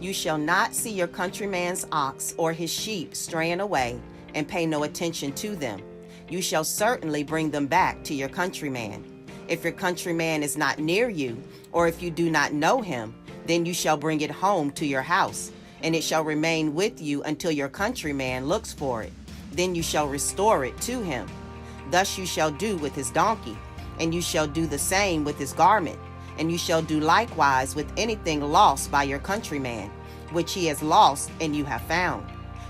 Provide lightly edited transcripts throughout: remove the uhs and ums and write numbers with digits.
You shall not see your countryman's ox or his sheep straying away, and pay no attention to them. You shall certainly bring them back to your countryman. If your countryman is not near you, or if you do not know him, then you shall bring it home to your house, and it shall remain with you until your countryman looks for it. Then you shall restore it to him. Thus you shall do with his donkey, and you shall do the same with his garment, and you shall do likewise with anything lost by your countryman, which he has lost and you have found.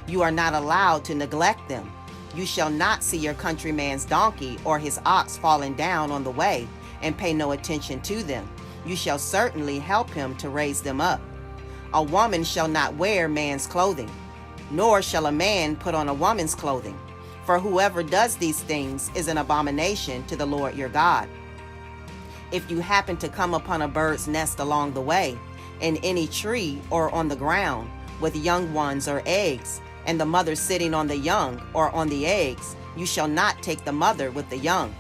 You are not allowed to neglect them. You shall not see your countryman's donkey or his ox falling down on the way, and pay no attention to them. You shall certainly help him to raise them up. A woman shall not wear man's clothing, nor shall a man put on a woman's clothing. For whoever does these things is an abomination to the Lord your God. If you happen to come upon a bird's nest along the way, in any tree or on the ground, with young ones or eggs, and the mother sitting on the young or on the eggs, you shall not take the mother with the young.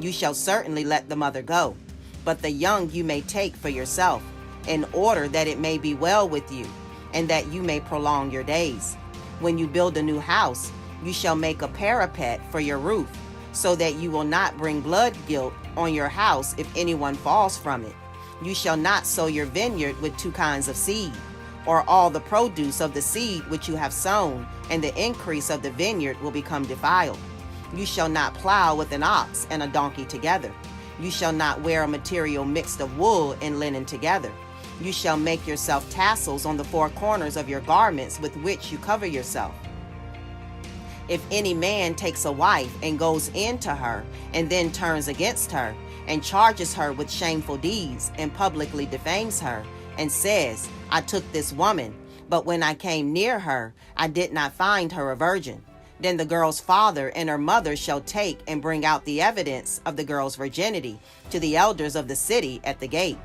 You shall certainly let the mother go, but the young you may take for yourself, in order that it may be well with you, and that you may prolong your days. When you build a new house, you shall make a parapet for your roof, so that you will not bring blood guilt on your house if anyone falls from it. You shall not sow your vineyard with two kinds of seed, or all the produce of the seed which you have sown, and the increase of the vineyard will become defiled. You shall not plow with an ox and a donkey together. You shall not wear a material mixed of wool and linen together. You shall make yourself tassels on the four corners of your garments with which you cover yourself. If any man takes a wife and goes into her, and then turns against her, and charges her with shameful deeds, and publicly defames her, and says, I took this woman, but when I came near her, I did not find her a virgin, then the girl's father and her mother shall take and bring out the evidence of the girl's virginity to the elders of the city at the gate.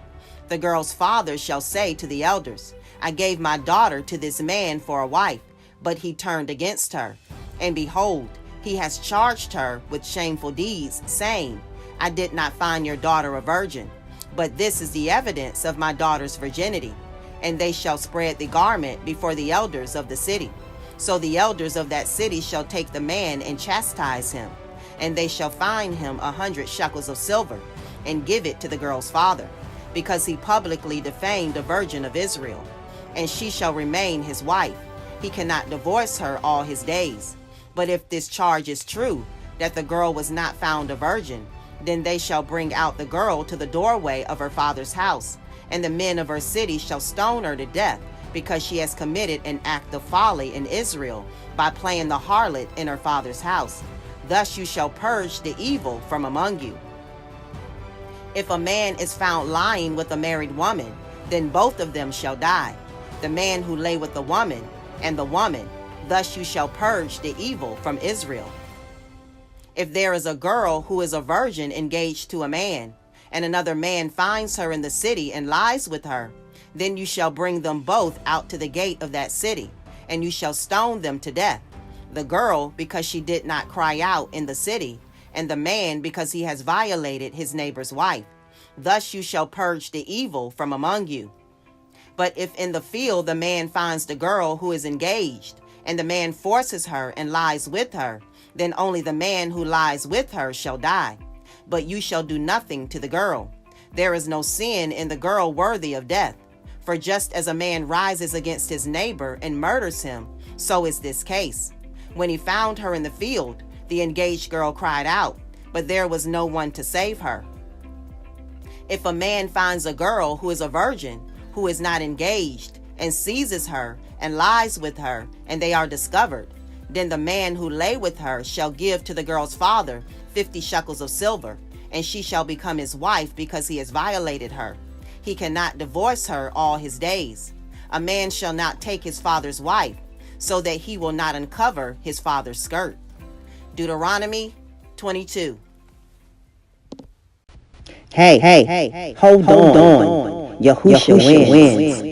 The girl's father shall say to the elders, I gave my daughter to this man for a wife, but he turned against her. And behold, he has charged her with shameful deeds, saying, I did not find your daughter a virgin, but this is the evidence of my daughter's virginity. And they shall spread the garment before the elders of the city. So the elders of that city shall take the man and chastise him, and they shall fine him 100 shekels of silver, and give it to the girl's father, because he publicly defamed a virgin of Israel. And she shall remain his wife. He cannot divorce her all his days. But if this charge is true, that the girl was not found a virgin, then they shall bring out the girl to the doorway of her father's house, and the men of her city shall stone her to death, because she has committed an act of folly in Israel by playing the harlot in her father's house. Thus you shall purge the evil from among you. If a man is found lying with a married woman, then both of them shall die, the man who lay with the woman and the woman. Thus you shall purge the evil from Israel. If there is a girl who is a virgin engaged to a man, and another man finds her in the city and lies with her, then you shall bring them both out to the gate of that city, and you shall stone them to death, the girl because she did not cry out in the city, and the man because he has violated his neighbor's wife. Thus you shall purge the evil from among you. But if in the field the man finds the girl who is engaged, and the man forces her and lies with her, then only the man who lies with her shall die. But you shall do nothing to the girl. There is no sin in the girl worthy of death. For just as a man rises against his neighbor and murders him, so is this case. When he found her in the field, the engaged girl cried out, but there was no one to save her. If a man finds a girl who is a virgin, who is not engaged, and seizes her and lies with her, and they are discovered, then the man who lay with her shall give to the girl's father 50 shekels of silver, and she shall become his wife because he has violated her. He cannot divorce her all his days. A man shall not take his father's wife, so that he will not uncover his father's skirt. Deuteronomy 22. Hey, hold on. Yahusha wins.